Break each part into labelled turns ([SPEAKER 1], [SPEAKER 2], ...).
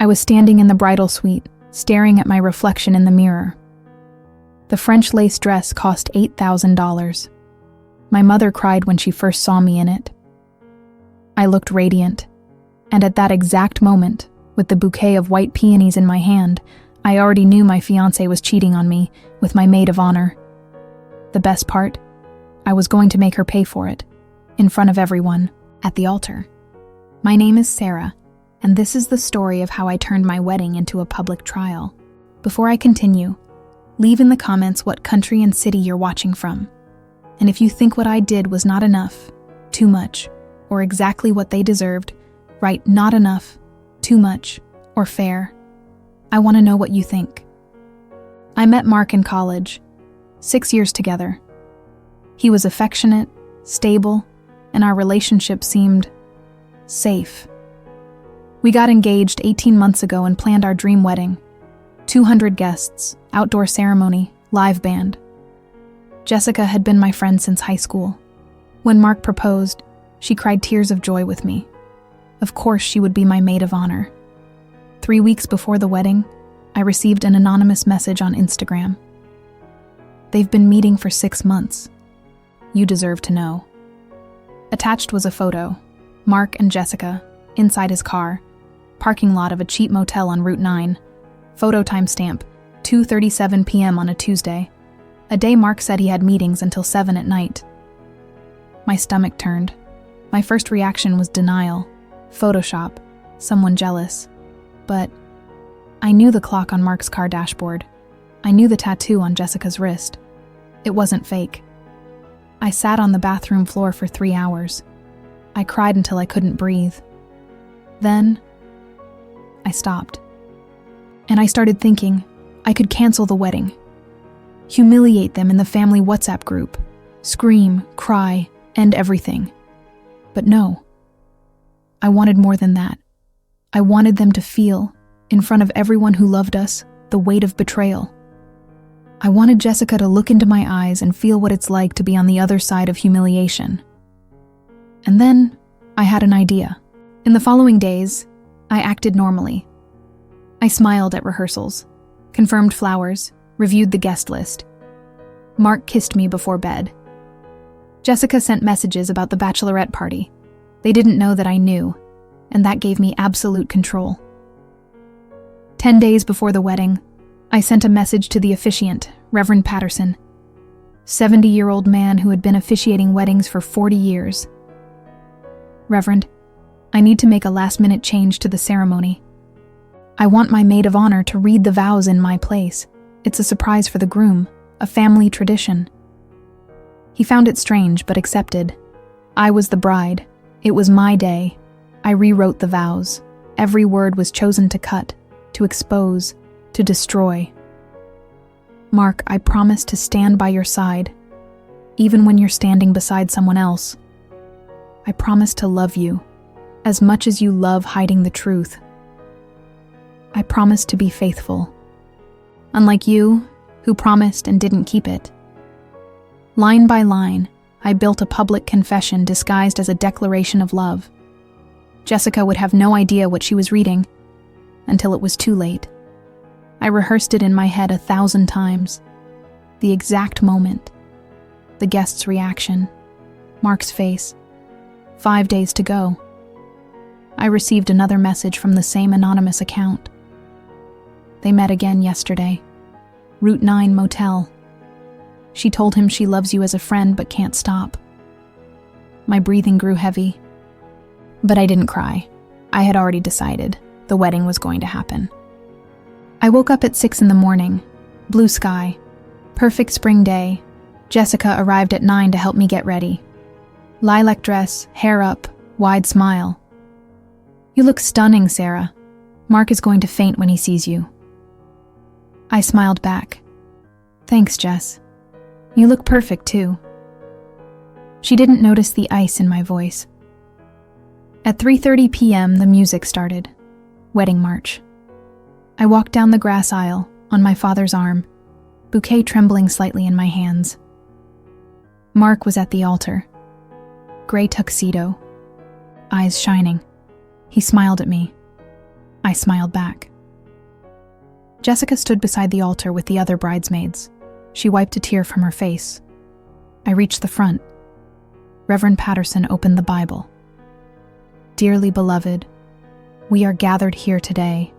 [SPEAKER 1] I was standing in the bridal suite, staring at my reflection in the mirror. The French lace dress cost $8,000. My mother cried when she first saw me in it. I looked radiant, and at that exact moment, with the bouquet of white peonies in my hand, I already knew my fiancé was cheating on me with my maid of honor. The best part? I was going to make her pay for it, in front of everyone, at the altar. My name is Sarah, and this is the story of how I turned my wedding into a public trial. Before I continue, leave in the comments what country and city you're watching from. And if you think what I did was not enough, too much, or exactly what they deserved, write not enough, too much, or fair. I want to know what you think. I met Mark in college, 6 years together. He was affectionate, stable, and our relationship seemed safe. We got engaged 18 months ago and planned our dream wedding. 200 guests, outdoor ceremony, live band. Jessica had been my friend since high school. When Mark proposed, she cried tears of joy with me. Of course, she would be my maid of honor. 3 weeks before the wedding, I received an anonymous message on Instagram. They've been meeting for 6 months. You deserve to know. Attached was a photo, Mark and Jessica, inside his car, parking lot of a cheap motel on Route 9. Photo timestamp, 2:37 p.m. on a Tuesday. A day Mark said he had meetings until 7 at night. My stomach turned. My first reaction was denial, Photoshop, someone jealous. But I knew the clock on Mark's car dashboard. I knew the tattoo on Jessica's wrist. It wasn't fake. I sat on the bathroom floor for 3 hours. I cried until I couldn't breathe. Then, I stopped. And I started thinking I could cancel the wedding. Humiliate them in the family WhatsApp group. Scream, cry, end everything. But no. I wanted more than that. I wanted them to feel, in front of everyone who loved us, the weight of betrayal. I wanted Jessica to look into my eyes and feel what it's like to be on the other side of humiliation. And then, I had an idea. In the following days, I acted normally. I smiled at rehearsals, confirmed flowers, reviewed the guest list. Mark kissed me before bed. Jessica sent messages about the bachelorette party. They didn't know that I knew, and that gave me absolute control. 10 days before the wedding, I sent a message to the officiant, Reverend Patterson, 70-year-old man who had been officiating weddings for 40 years. Reverend, I need to make a last-minute change to the ceremony. I want my maid of honor to read the vows in my place. It's a surprise for the groom, a family tradition. He found it strange, but accepted. I was the bride. It was my day. I rewrote the vows. Every word was chosen to cut, to expose, to destroy. Mark, I promise to stand by your side, even when you're standing beside someone else. I promise to love you, as much as you love hiding the truth. I promise to be faithful, unlike you, who promised and didn't keep it. Line by line, I built a public confession disguised as a declaration of love. Jessica would have no idea what she was reading, until it was too late. I rehearsed it in my head 1,000 times. The exact moment, the guest's reaction, Mark's face. 5 days to go. I received another message from the same anonymous account. They met again yesterday. Route 9 motel. She told him she loves you as a friend but can't stop. My breathing grew heavy. But I didn't cry. I had already decided the wedding was going to happen. I woke up at 6 a.m, blue sky, perfect spring day. Jessica arrived at 9 to help me get ready. Lilac dress, hair up, wide smile. You look stunning, Sarah. Mark is going to faint when he sees you. I smiled back. Thanks, Jess. You look perfect, too. She didn't notice the ice in my voice. At 3:30 p.m., the music started. Wedding march. I walked down the grass aisle, on my father's arm, bouquet trembling slightly in my hands. Mark was at the altar. Gray tuxedo, eyes shining. He smiled at me. I smiled back. Jessica stood beside the altar with the other bridesmaids. She wiped a tear from her face. I reached the front. Reverend Patterson opened the Bible. Dearly beloved, we are gathered here today.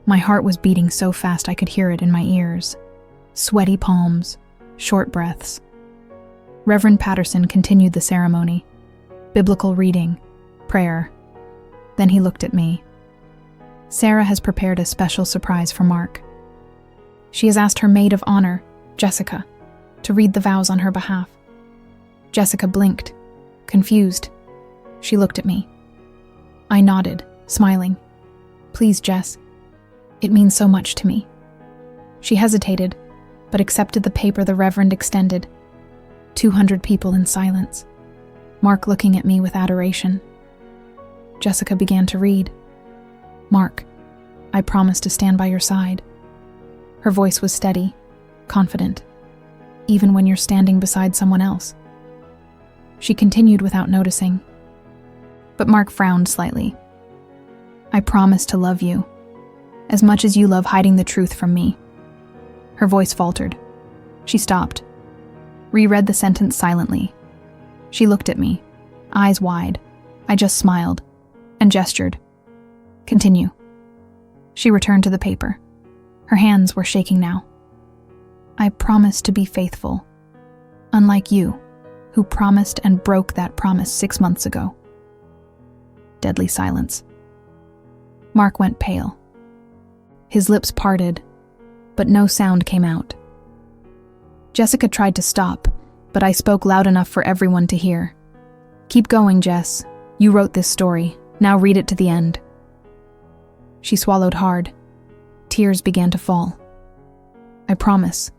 [SPEAKER 1] My heart was beating so fast I could hear it in my ears. Sweaty palms, short breaths. Reverend Patterson continued the ceremony. Biblical reading, prayer. Then he looked at me. Sarah has prepared a special surprise for Mark. She has asked her maid of honor, Jessica, to read the vows on her behalf. Jessica blinked, confused. She looked at me. I nodded, smiling. Please, Jess. It means so much to me. She hesitated, but accepted the paper the Reverend extended. 200 people in silence. Mark looking at me with adoration. Jessica began to read. Mark, I promise to stand by your side. Her voice was steady, confident, even when you're standing beside someone else. She continued without noticing. But Mark frowned slightly. I promise to love you, as much as you love hiding the truth from me. Her voice faltered. She stopped, reread the sentence silently. She looked at me, eyes wide. I just smiled and gestured. Continue. She returned to the paper. Her hands were shaking now. I promise to be faithful, unlike you, who promised and broke that promise 6 months ago. Deadly silence. Mark went pale. His lips parted, but no sound came out. Jessica tried to stop, but I spoke loud enough for everyone to hear. Keep going, Jess. You wrote this story. Now read it to the end. She swallowed hard. Tears began to fall. I promise.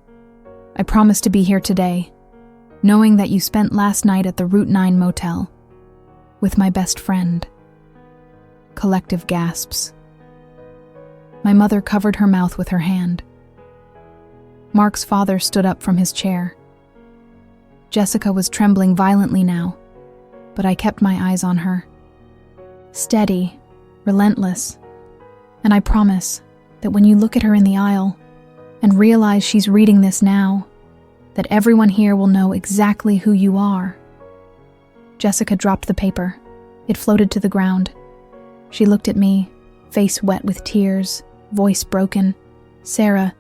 [SPEAKER 1] I promise to be here today, knowing that you spent last night at the Route 9 motel with my best friend. Collective gasps. My mother covered her mouth with her hand. Mark's father stood up from his chair. Jessica was trembling violently now, but I kept my eyes on her. Steady, relentless, and I promise that when you look at her in the aisle and realize she's reading this now, that everyone here will know exactly who you are. Jessica dropped the paper. It floated to the ground. She looked at me, face wet with tears, voice broken. Sarah,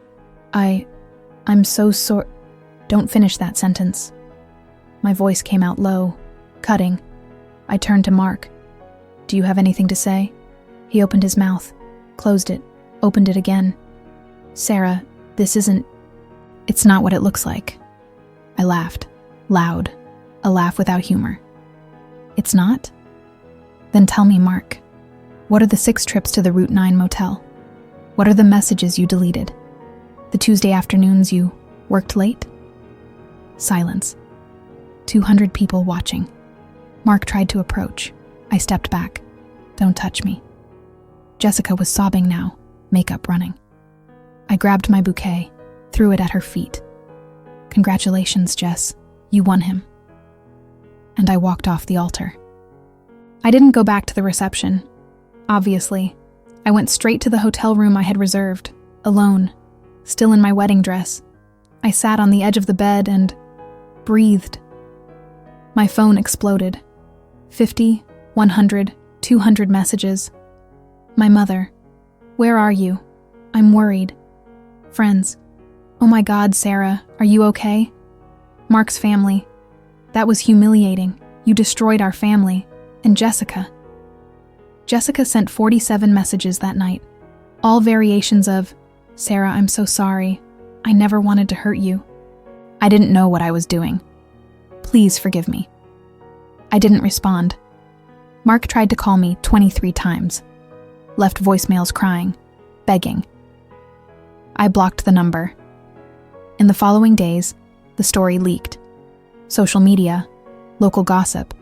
[SPEAKER 1] I'm so sorry. Don't finish that sentence. My voice came out low, cutting. I turned to Mark. Do you have anything to say? He opened his mouth, closed it, opened it again. Sarah, it's not what it looks like. I laughed, loud, a laugh without humor. It's not? Then tell me, Mark, what are the 6 trips to the Route 9 motel? What are the messages you deleted? The Tuesday afternoons you worked late? Silence. 200 people watching. Mark tried to approach. I stepped back. Don't touch me. Jessica was sobbing now, makeup running. I grabbed my bouquet, threw it at her feet. Congratulations, Jess. You won him. And I walked off the altar. I didn't go back to the reception. Obviously, I went straight to the hotel room I had reserved, alone, still in my wedding dress. I sat on the edge of the bed and breathed. My phone exploded. 50, 100, 200 messages. My mother. Where are you? I'm worried. Friends. Oh my God, Sarah, are you okay? Mark's family. That was humiliating. You destroyed our family. And Jessica. Jessica sent 47 messages that night. All variations of, Sarah, I'm so sorry. I never wanted to hurt you. I didn't know what I was doing. Please forgive me. I didn't respond. Mark tried to call me 23 times. Left voicemails crying, begging. I blocked the number. In the following days, the story leaked. Social media, local gossip.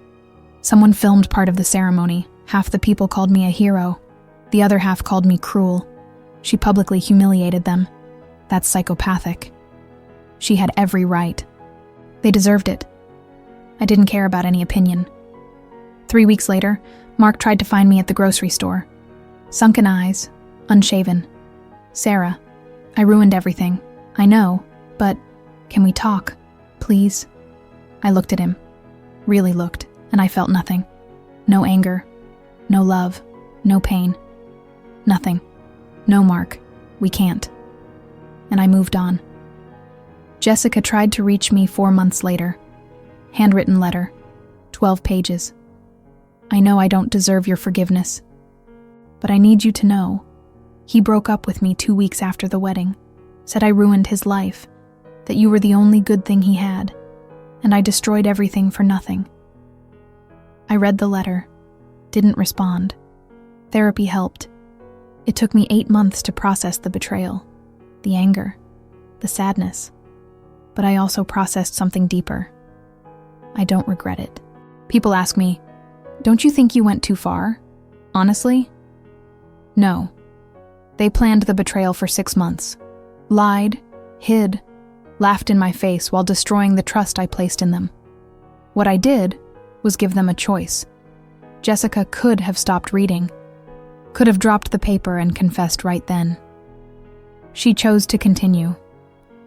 [SPEAKER 1] Someone filmed part of the ceremony. Half the people called me a hero. The other half called me cruel. She publicly humiliated them. That's psychopathic. She had every right. They deserved it. I didn't care about any opinion. 3 weeks later, Mark tried to find me at the grocery store. Sunken eyes, unshaven. Sarah, I ruined everything. I know, but can we talk, please? I looked at him, really looked, and I felt nothing. No anger, no love, no pain. Nothing. No, Mark, we can't. And I moved on. Jessica tried to reach me 4 months later. Handwritten letter, 12 pages. I know I don't deserve your forgiveness, but I need you to know. He broke up with me 2 weeks after the wedding, said I ruined his life, that you were the only good thing he had, and I destroyed everything for nothing. I read the letter, didn't respond. Therapy helped. It took me 8 months to process the betrayal, the anger, the sadness, but I also processed something deeper. I don't regret it. People ask me, don't you think you went too far? Honestly? No. They planned the betrayal for 6 months, lied, hid, laughed in my face while destroying the trust I placed in them. What I did was give them a choice. Jessica could have stopped reading, could have dropped the paper and confessed right then. She chose to continue.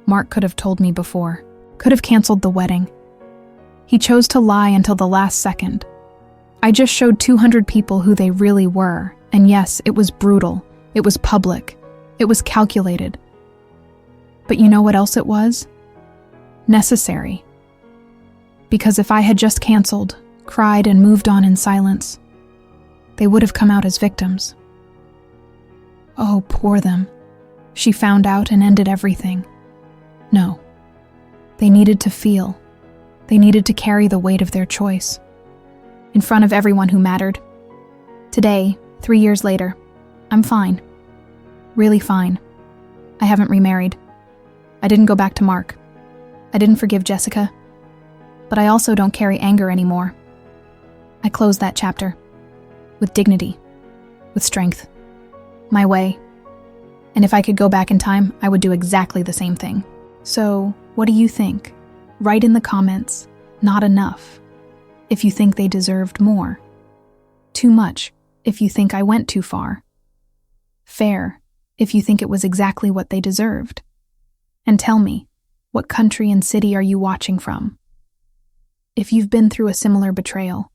[SPEAKER 1] Mark could have told me before, could have canceled the wedding. He chose to lie until the last second. I just showed 200 people who they really were, and yes, it was brutal, it was public, it was calculated. But you know what else it was? Necessary. Because if I had just canceled, cried, and moved on in silence, they would have come out as victims. Oh, poor them. She found out and ended everything. No. They needed to feel. They needed to carry the weight of their choice. In front of everyone who mattered. Today, 3 years later, I'm fine. Really fine. I haven't remarried. I didn't go back to Mark. I didn't forgive Jessica. But I also don't carry anger anymore. I closed that chapter. With dignity. With strength. My way. And if I could go back in time, I would do exactly the same thing. So, what do you think? Write in the comments, not enough, if you think they deserved more. Too much, if you think I went too far. Fair, if you think it was exactly what they deserved. And tell me, what country and city are you watching from? If you've been through a similar betrayal,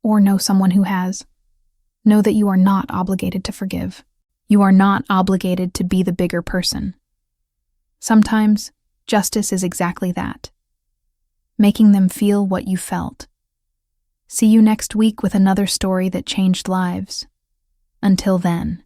[SPEAKER 1] or know someone who has, know that you are not obligated to forgive. You are not obligated to be the bigger person. Sometimes, justice is exactly that. Making them feel what you felt. See you next week with another story that changed lives. Until then.